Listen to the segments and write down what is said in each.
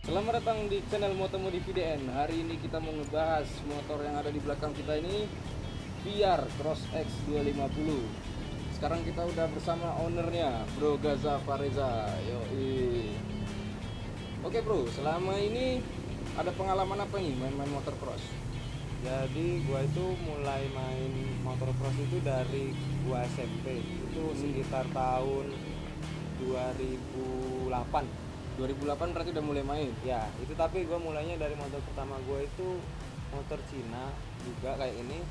Selamat datang di channel Motomodi VDN. Hari ini kita mau ngebahas motor yang ada di belakang kita ini, VR Cross X 250. Sekarang kita udah bersama ownernya, Bro Gaza Fareza. Yoi. Oke bro, selama ini ada pengalaman apa nih main-main motor cross? Jadi gua itu mulai main motor cross itu dari gua SMP. Itu sekitar tahun 2008. 2008 berarti udah mulai main. Ya, itu tapi gua mulainya dari motor pertama gua itu motor Cina juga kayak ini.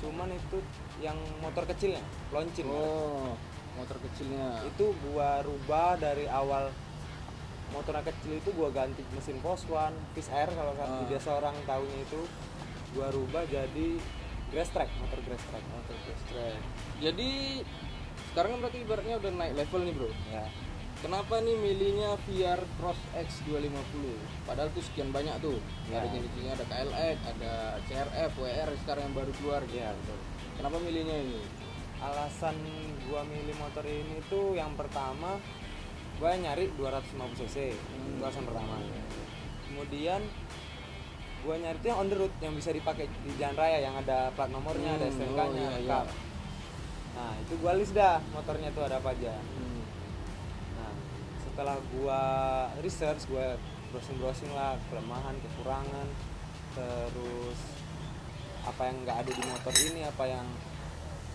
Cuman itu yang motor kecilnya, launching. Oh, motor kecilnya. Itu gua rubah dari awal. Motor kecil itu gua ganti mesin Poswan, Fish Air kalau biasa orang tahunya itu. Gua rubah jadi grass track, motor grass track. Jadi sekarang kan berarti ibaratnya udah naik level nih bro. Ya. Kenapa nih milihnya VR Cross X 250? Padahal tuh sekian banyak tuh. Ya. Ada jenisnya, ada KLX, ada CRF, WR sekarang yang baru keluar gitu. Ya, betul. Kenapa milihnya ini? Alasan gua milih motor ini tuh yang pertama gua nyari 250 cc. Itu alasan pertama. Kemudian gua nyari tuh yang on the road yang bisa dipakai di jalan raya yang ada plat nomornya, ada STNK-nya, iya, lengkap. Nah, itu gua list dah motornya tuh ada apa aja. Nah, setelah gua research, gua browsing lah kelemahan, kekurangan, terus apa yang nggak ada di motor ini, apa yang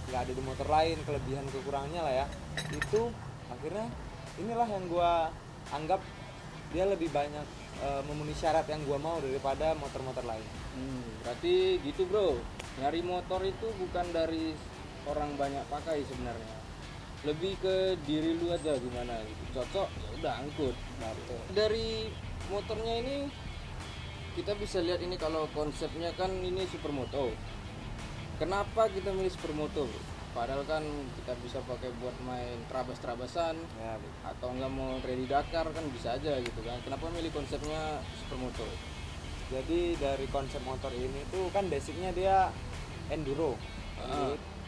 nggak ada di motor lain, kelebihan kekurangannya lah ya. Itu akhirnya inilah yang gua anggap dia lebih banyak memenuhi syarat yang gua mau daripada motor-motor lain. Berarti gitu bro. Nyari motor itu bukan dari orang banyak pakai sebenarnya. Lebih ke diri lu aja gimana gitu. Cocok ya udah angkut. Betul. Dari motornya ini kita bisa lihat ini kalau konsepnya kan ini supermoto. Kenapa kita milih supermoto bro? Padahal kan kita bisa pakai buat main trabas-trabasan Ya, atau enggak mau rally Dakar kan bisa aja gitu kan. Kenapa milih konsepnya supermoto? jadi dari konsep motor ini tuh kan basicnya dia enduro.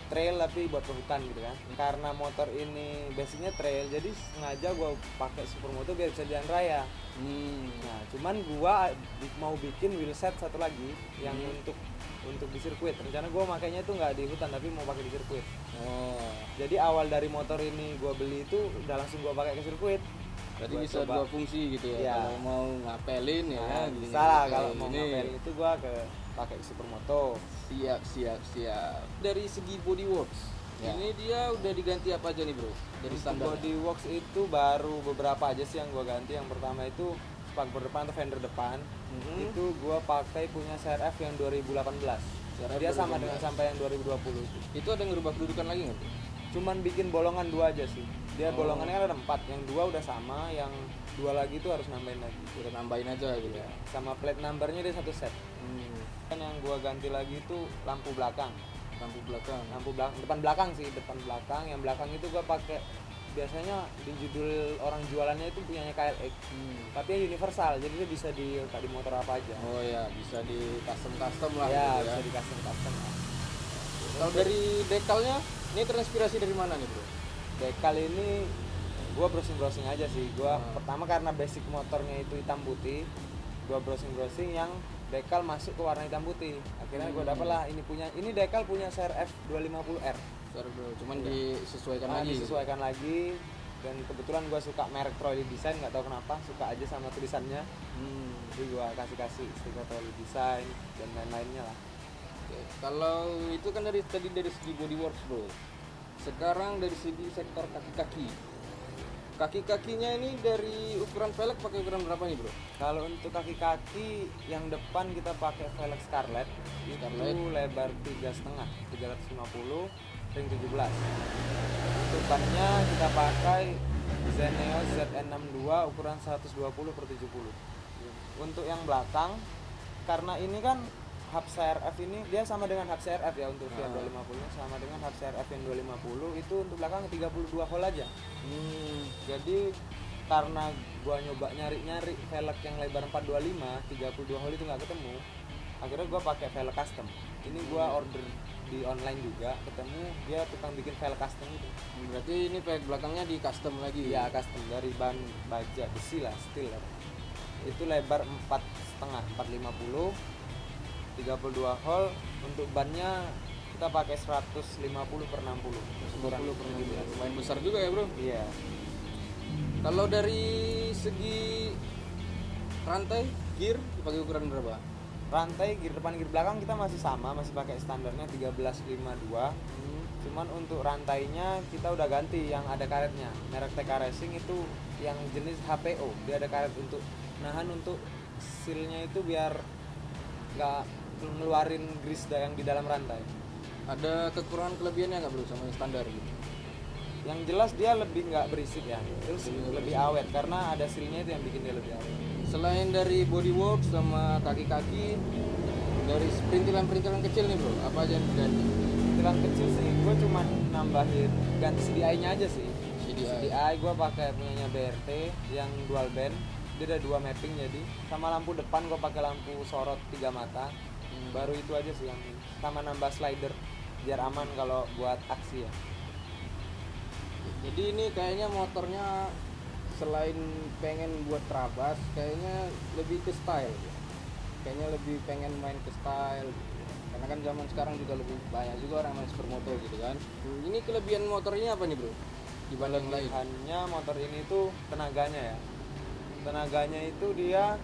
Trail tapi buat ke hutan gitu kan. Karena motor ini basicnya trail, jadi sengaja gua pakai supermoto biar bisa jalan raya. Nah, cuman gua mau bikin wheelset satu lagi yang untuk di sirkuit. Rencana gua makainya tuh nggak di hutan tapi mau pakai di sirkuit. Jadi awal dari motor ini gua beli itu udah langsung gua pakai ke sirkuit. Berarti Gua bisa coba. dua fungsi gitu ya. Iya. Kalau mau ngapelin ya Nah, gini, bisa lah kayak kalau mau gini. ngapelin itu gua ke pakai supermoto. Siap. Dari segi bodyworks, Ya. ini dia udah diganti apa aja nih bro? Dari Untuk standar. bodyworks itu baru beberapa aja sih yang gua ganti. Yang pertama itu spakbor depan atau fender depan. Itu gua pakai punya CRF yang 2018. CRF Dia sama 2018. dengan sampai yang 2020 itu. Itu ada ngerubah kedudukan lagi nggak bro? Cuman bikin bolongan 2 aja sih. Dia bolongannya kan ada 4, yang 2 udah sama, yang 2 lagi itu harus nambahin lagi. Udah nambahin aja gitu ya. Sama plate numbernya dia satu set. Kan yang gua ganti lagi itu lampu belakang. Lampu belakang. Depan belakang sih, depan belakang. Yang belakang itu gua pakai biasanya di judul orang jualannya itu punyanya KLX. Tapi yang universal, jadi dia bisa di motor apa aja. Oh ya, bisa di custom lah Ya, gitu ya. bisa di custom. Kalau dari dekalnya, ini terinspirasi dari mana nih bro? Dekal ini gua browsing aja sih. Gua pertama karena basic motornya itu hitam putih, gua browsing yang dekal masuk ke warna hitam putih. Akhirnya gua dapet lah ini dekal punya CRF 250R. Sorry bro, cuman disesuaikan lagi. Disesuaikan lagi, dan kebetulan gua suka merek Trolley Design, nggak tahu kenapa suka aja sama tulisannya. Jadi gua kasih stiker Trolley Design dan lain-lainnya lah. Oke, kalau itu kan dari segi bodyworks bro. Sekarang dari segi sektor kaki-kaki. Kaki-kakinya ini dari ukuran velg pakai ukuran berapa nih bro? Kalau untuk kaki-kaki yang depan kita pakai velg Scarlett. Itu lebar 3,5, 350, ring 17. Untuk bannya kita pakai Zeneo ZN62 ukuran 120/70. Untuk yang belakang, karena ini kan hub CRF ini dia sama dengan hub CRF ya, untuk VR 250 sama dengan hub CRF yang 250 itu untuk belakang 32 hole aja. Jadi karena gua nyoba nyari velg yang lebar 425, 32 hole itu nggak ketemu. Akhirnya gua pakai velg custom. Ini gua order di online juga, ketemu dia tukang bikin velg custom itu. Berarti ini velg belakangnya di custom lagi? Iya, custom dari bahan baja besi lah, steel lah. itu lebar 4,5 450, 32 hole. Untuk bannya kita pakai 150 per 60. 50 per 60. Lumayan besar juga ya, Bro. Iya. Kalau dari segi rantai gear dipakai ukuran berapa? Rantai gear depan gear belakang kita masih sama, masih pakai standarnya 1352. Cuman untuk rantainya kita udah ganti yang ada karetnya. Merek TK Racing itu yang jenis HPO. Dia ada karet untuk nahan untuk sealnya itu biar nggak ngeluarin grease yang di dalam rantai. Ada kekurangan kelebihannya nggak, Bro, sama yang standar gitu? Yang jelas dia lebih nggak berisik ya, terus lebih awet karena ada sealnya itu yang bikin dia lebih awet. Selain dari bodywork sama kaki-kaki, dari perintilan-perintilan kecil nih, Bro, apa aja yang diganti? Perintilan kecil sih gue cuma nambahin ganti CDI-nya aja sih. CDI gue pakai punyanya BRT yang dual band, dia ada 2 mapping jadi. Sama lampu depan gue pakai lampu sorot 3 mata. Baru itu aja sih yang sama nambah slider biar aman kalau buat aksi ya. Jadi ini kayaknya motornya selain pengen buat trabas, kayaknya lebih ke style. Kayaknya lebih pengen main ke style gitu. Karena kan zaman sekarang juga lebih banyak juga orang main supermoto gitu kan. Ini kelebihan motornya apa nih, Bro? Dibanding lain. Kelebihannya motor ini tuh tenaganya ya. Tenaganya itu dia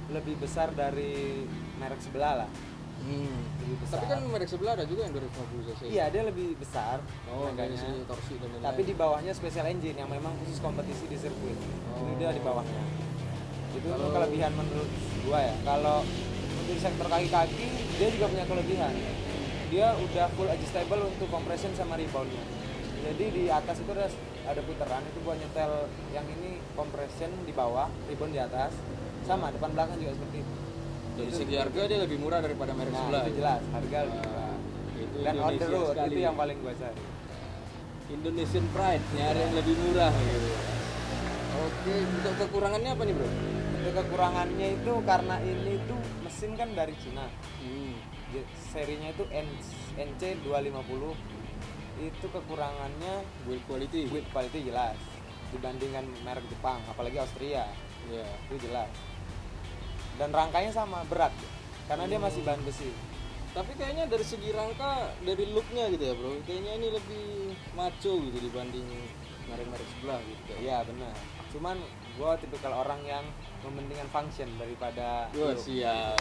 lebih besar dari merek sebelah lah. Lebih besar. Tapi kan merek sebelah ada juga yang 250 cc. Iya, dia lebih besar dari tenaganya. segi torsi dan lain-lain. Tapi di bawahnya special engine yang memang khusus kompetisi di sirkuit. Itu dia di bawahnya. Itu untuk kelebihan menurut gua ya. Kalau untuk di sektor kaki-kaki dia juga punya kelebihan. Dia udah full adjustable untuk compression sama reboundnya. Jadi di atas itu ada putaran itu buat nyetel yang ini compression di bawah, rebound di atas. Sama depan belakang juga seperti itu. Dari segi harga dia lebih murah daripada merek sebelah. Itu jelas, harga lebih murah. Itu Dan on the Indonesia road sekali. itu yang paling gua cari. Indonesian Pride nyari yang lebih murah gitu. Oke, untuk kekurangannya apa nih, Bro? Untuk kekurangannya itu karena ini tuh mesin kan dari Cina. Serinya itu NC250. Itu kekurangannya Build quality. build quality jelas dibandingkan merek Jepang, apalagi Austria. Iya. Itu jelas. Dan rangkanya sama berat karena dia masih bahan besi. Tapi kayaknya dari segi rangka, dari looknya gitu ya, Bro. Kayaknya ini lebih maco gitu dibanding merek-merek sebelah gitu. Iya benar. Cuman gua tipikal orang yang mementingkan function daripada Wah, look. siap.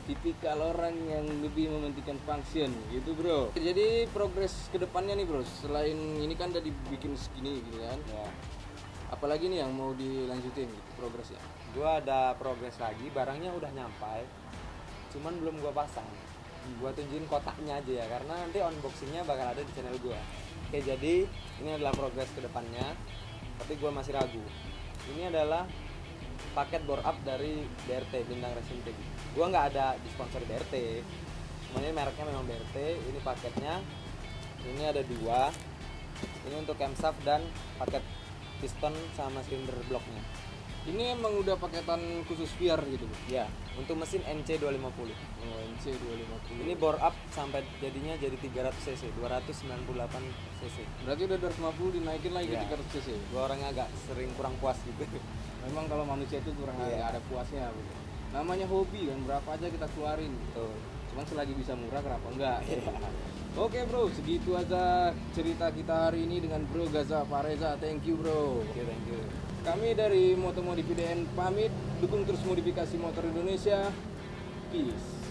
Tipikal orang yang lebih mementingkan function gitu, Bro. Jadi progres kedepannya nih, Bro. Selain ini kan udah dibikin segini gitu kan. Ya. Apalagi nih yang mau dilanjutin gitu progresnya? Gua ada progres lagi, barangnya udah nyampai. Cuman belum gua pasang. Gua tunjukin kotaknya aja ya karena nanti unboxingnya bakal ada di channel gua. Oke, jadi ini adalah progres kedepannya. Tapi gua masih ragu. Ini adalah paket bore up dari BRT Bintang Racing Team. Gua nggak ada di sponsor BRT. Semuanya mereknya memang BRT. Ini paketnya. Ini ada 2. Ini untuk camshaft dan paket piston sama silinder bloknya. Ini emang udah paketan khusus VR gitu, Bro? Ya, untuk mesin NC250. Oh, NC250. Ini bore up sampai jadinya jadi 300 cc, 298 cc. Berarti udah 250 dinaikin lagi Iya. ke 300 cc. Gua orangnya agak sering kurang puas gitu. Memang kalau manusia itu kurang Iya. ada puasnya gitu. Namanya hobi kan, berapa aja kita keluarin. Tuh. Cuman selagi bisa murah kenapa enggak? Iya. Oke, Bro, segitu aja cerita kita hari ini dengan Bro Gaza Fareza. Thank you, Bro. Thank you. Kami dari Motomodi PDN pamit, dukung terus modifikasi motor Indonesia. Peace.